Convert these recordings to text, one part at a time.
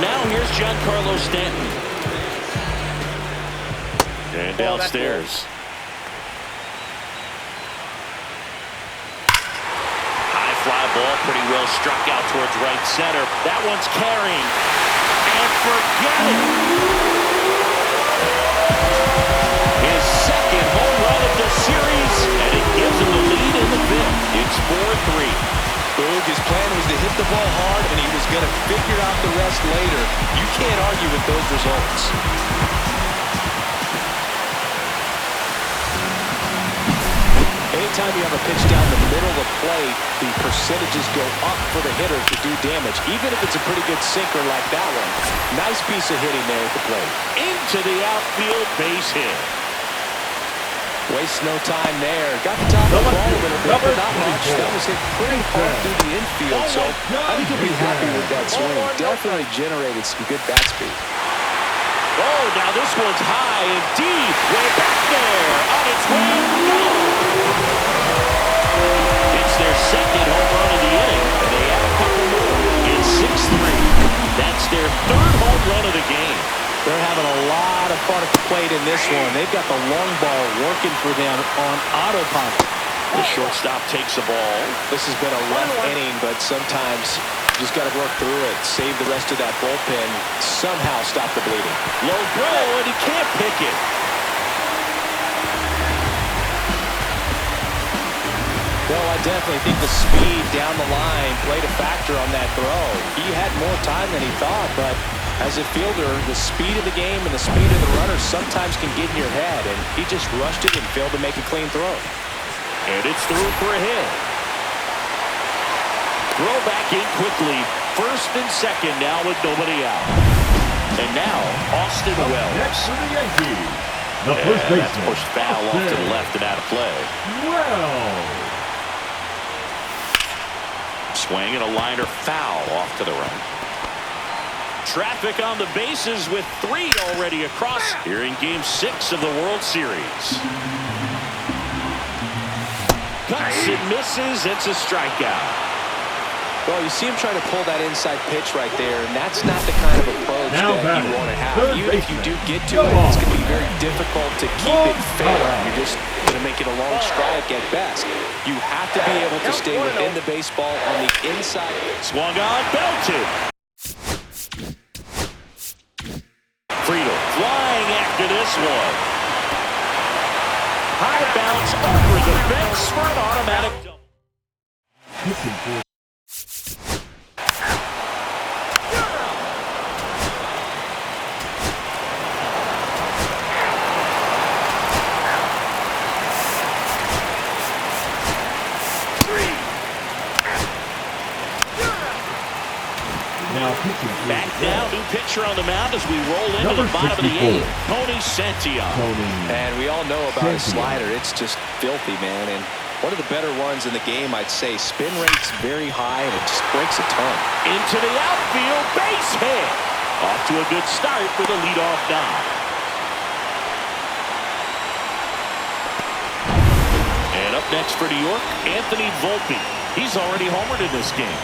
Now here's Giancarlo Stanton. And downstairs. High fly ball, pretty well struck out towards right center. That one's carrying. And forget it. His second home run of the series, and it gives him the lead in the fifth. It's 4-3. Boog, his plan was to hit the ball hard, and he was going to figure out the rest later. You can't argue with those results. Anytime you have a pitch down the middle of the plate, the percentages go up for the hitter to do damage, even if it's a pretty good sinker like that one. Nice piece of hitting there at the plate. Into the outfield, base hit. Waste no time there. Got the top of the ball a little bit, but not much. That was hit pretty far through the infield, so I think he'll be happy with that swing. Definitely generated some good bat speed. Oh, now this one's high and deep. Way back there. On its way. No! It's their second home run of the inning, and they have a couple more. It's 6-3. That's their third home run of the game. They're having a lot of fun at the plate in this one. They've got the long ball working for them on autopilot. The shortstop takes the ball. This has been a rough inning, but sometimes you just got to work through it, save the rest of that bullpen, somehow stop the bleeding. Low throw, and he can't pick it. Well, I definitely think the speed down the line played a factor on that throw. He had more time than he thought, but as a fielder, the speed of the game and the speed of the runner sometimes can get in your head, and he just rushed it and failed to make a clean throw. And it's through for a hit. Throw back in quickly. First and second now with nobody out. And now, Austin Wells. Next for the Yankees, the first baseman. That's pushed foul off to the left and out of play. Wells. Swing and a liner foul off to the right. Traffic on the bases with 3 already across here in Game 6 of the World Series. Cuts and misses. It's a strikeout. Well, you see him trying to pull that inside pitch right there, and that's not the kind of approach that you want to have. Even if you do get to it, it's going to be very difficult to keep it fair. You're just going to make it a long strike at best. You have to be able to stay within the baseball on the inside. Swung on, belted. Friedel flying after this one. High bounce over the fence for an automatic double. Back now, new pitcher on the mound as we roll into the bottom of the 8th. Tony Santiago. And we all know about his slider. It's just filthy, man. And one of the better ones in the game, I'd say. Spin rate's very high, and it just breaks a ton. Into the outfield, base hit. Off to a good start for the leadoff nod. And up next for New York, Anthony Volpe. He's already homered in this game.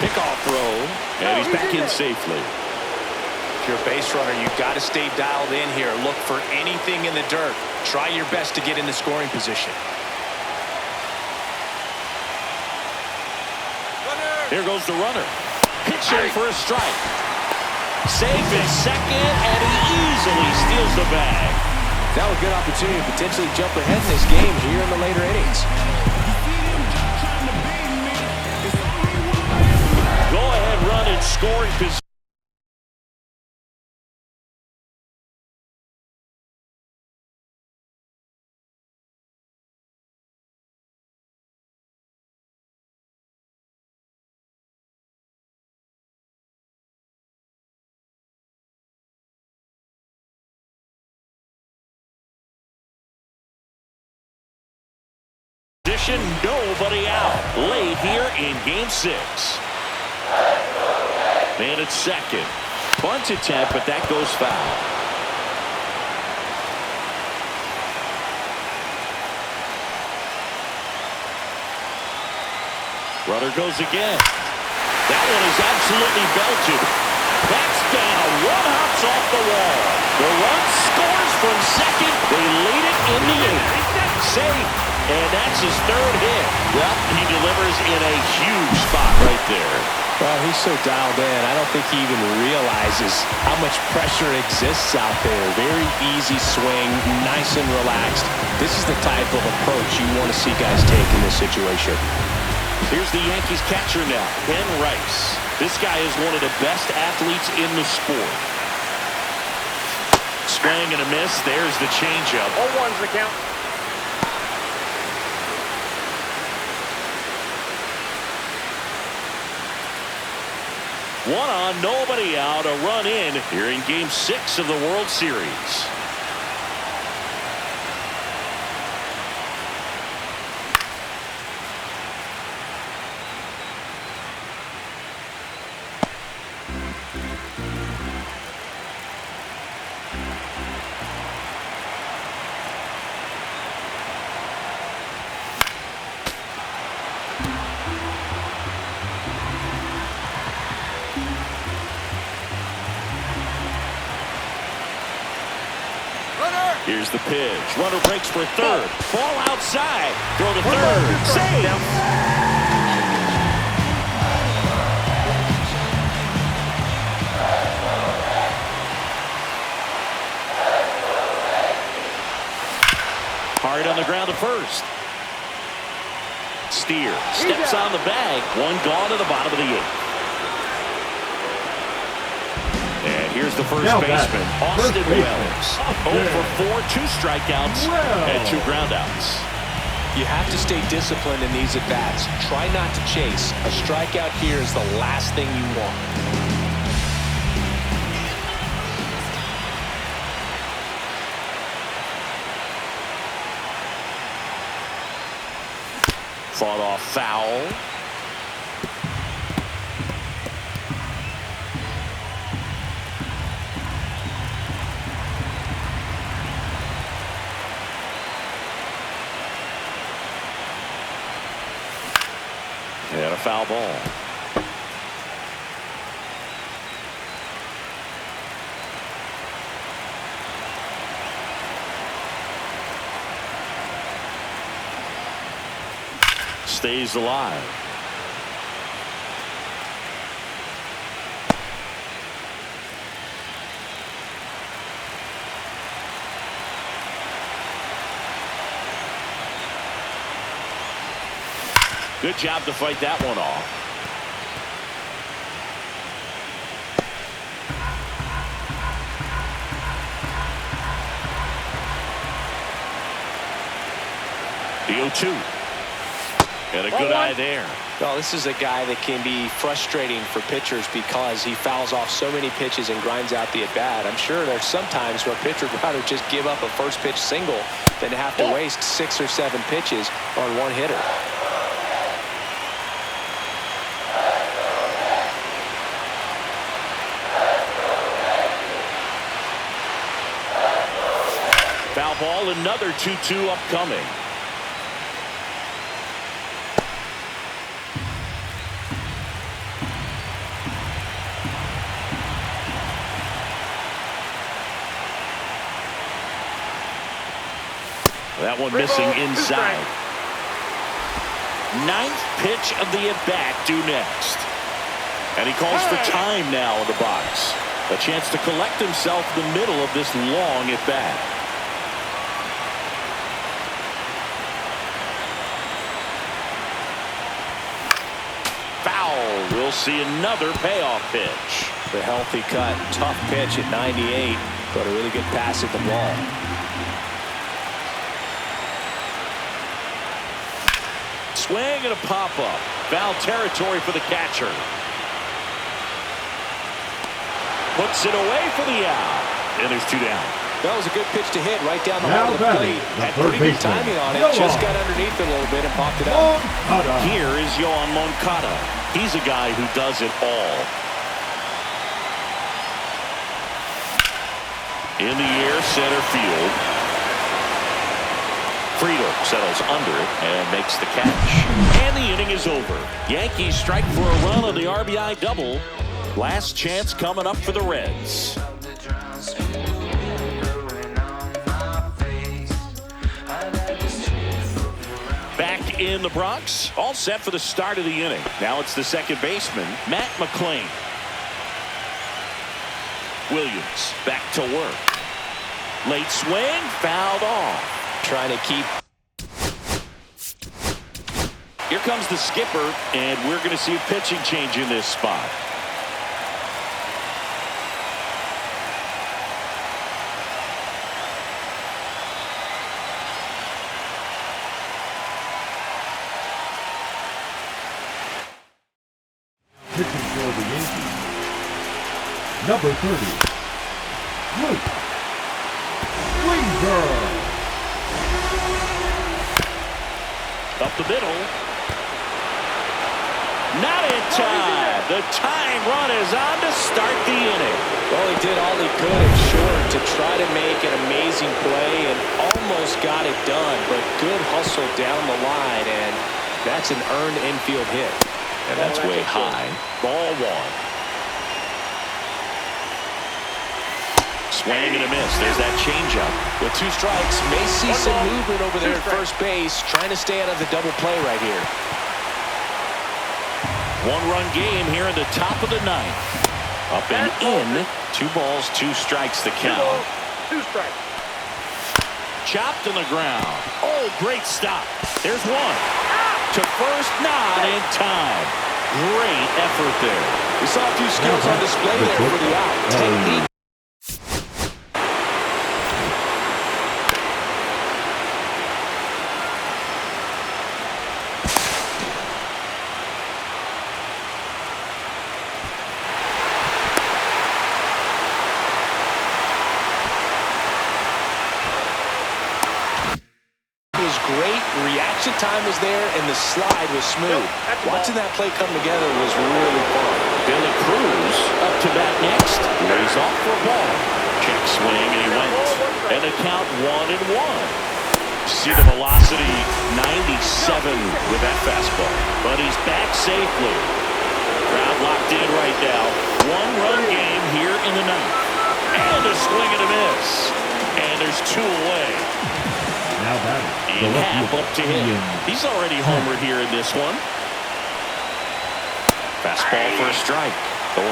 Pickoff throw. And he's back in safely. If you're a base runner, you've got to stay dialed in here. Look for anything in the dirt. Try your best to get in the scoring position. Here goes the runner. Pitching for a strike. Safe is second, and he easily steals the bag. Now a good opportunity to potentially jump ahead in this game here in the later innings. Run in scoring position. Nobody out. Late here in Game 6. Man at second. Bunt attempt, but that goes foul. Runner goes again. That one is absolutely belted. That's down. One hops off the wall. The run scores from second. They lead it in the eighth. Safe. And that's his third hit. Well, he delivers in a huge spot right there. Well, he's so dialed in. I don't think he even realizes how much pressure exists out there. Very easy swing, nice and relaxed. This is the type of approach you want to see guys take in this situation. Here's the Yankees catcher now, Ben Rice. This guy is one of the best athletes in the sport. Swing and a miss. There's the changeup. 0-1's the count. One on, nobody out, a run in here in Game 6 of the World Series. Here's the pitch. Runner breaks for third. Ball outside. Throw to third. Save. Hard on the ground to first. Steer steps on the bag. One gone to the bottom of the eighth. And here's the first baseman, Austin Wells. 0 for 4, 2 strikeouts, and 2 groundouts. You have to stay disciplined in these at-bats. Try not to chase. A strikeout here is the last thing you want. Fought off foul. And a foul ball. Stays alive. Good job to fight that one off. The 0-2. And a good eye there. Well, this is a guy that can be frustrating for pitchers because he fouls off so many pitches and grinds out the at-bat. I'm sure there's some times where a pitcher would rather just give up a first pitch single than have to waste 6 or 7 pitches on one hitter. Foul ball, another 2-2 upcoming. That one missing inside. 9th pitch of the at-bat due next. And he calls for time now in the box. A chance to collect himself in the middle of this long at-bat. Foul. We'll see another payoff pitch. The healthy cut. Tough pitch at 98, but a really good pass at the ball. Swing and a pop-up. Foul territory for the catcher. Puts it away for the out. And there's 2 down. That was a good pitch to hit right down the middle of the plate. Had pretty good timing on it. Just got underneath it a little bit and popped it up. Here is Yohan Moncada. He's a guy who does it all. In the air, center field. Friedel settles under it and makes the catch. And the inning is over. Yankees strike for a run on the RBI double. Last chance coming up for the Reds. Back in the Bronx, all set for the start of the inning. Now it's the second baseman, Matt McClain. Williams back to work. Late swing, fouled off. Trying to keep. Here comes the skipper, and we're going to see a pitching change in this spot. Pitching for the Yankees. Number 30, Luke Weaver. Up the middle. Not in time. The tying run is on to start the inning. Well, he did all he could in short to try to make an amazing play and almost got it done, but good hustle down the line, and that's an earned infield hit. And that's way high. Ball one. Swing and a miss. There's that changeup. With 2 strikes, may see some movement over there at first base, trying to stay out of the double play right here. 1-run game here in the top of the 9th. Up and in. 2 balls, 2 strikes the count. 2 strikes. Chopped on the ground. Oh, great stop. There's one. To first, not in time. Great effort there. We saw a few skills on display there for the out. Technique. Great reaction time was there, and the slide was smooth. Watching that play come together was really fun. Billy Cruz up to bat next. Lays off for a ball. Check swing, and he went. And the count 1-1. See the velocity 97 with that fastball. But he's back safely. Crowd locked in right now. 1-run game here in the 9th. And a swing and a miss. And there's 2 away. Now batting, And half up to him. He's already homered here in this one. Fastball for a strike. 0-1.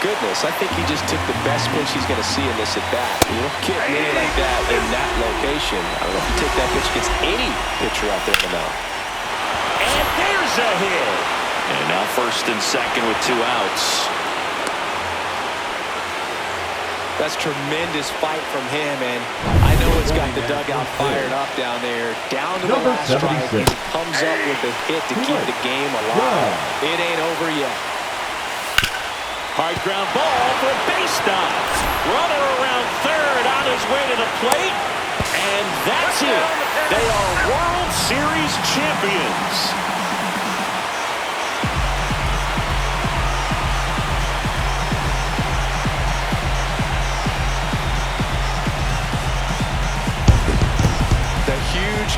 Goodness, I think he just took the best pitch he's going to see in this at-bat. You don't get many like that in that location. I don't know if you take that pitch against any pitcher out there in the mound. And there's a hit. And now first and second with 2 outs. That's tremendous fight from him, and I know it's got the dugout fired up down there. Down to the last strike, he comes up with a hit to keep the game alive. It ain't over yet. Hard ground ball for a base dive. Runner around third on his way to the plate. And that's it. They are World Series champions.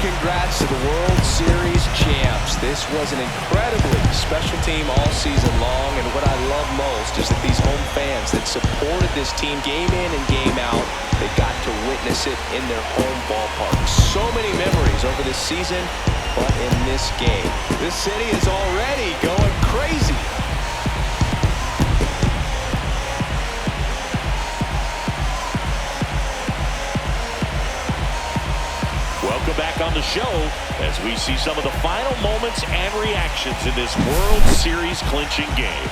Congrats to the World Series champs. This was an incredibly special team all season long, and what I love most is that these home fans that supported this team game in and game out, they got to witness it in their home ballpark. So many memories over this season, but in this game, this city is already going crazy. Welcome back on the show as we see some of the final moments and reactions in this World Series clinching game.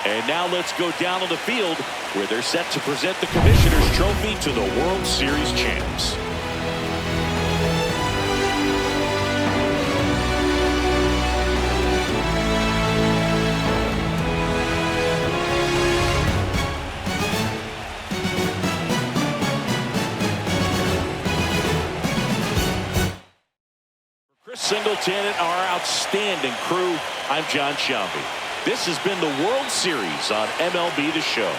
And now let's go down on the field where they're set to present the Commissioner's Trophy to the World Series champs. Singleton and our outstanding crew, I'm John Shelby. This has been the World Series on MLB The Show.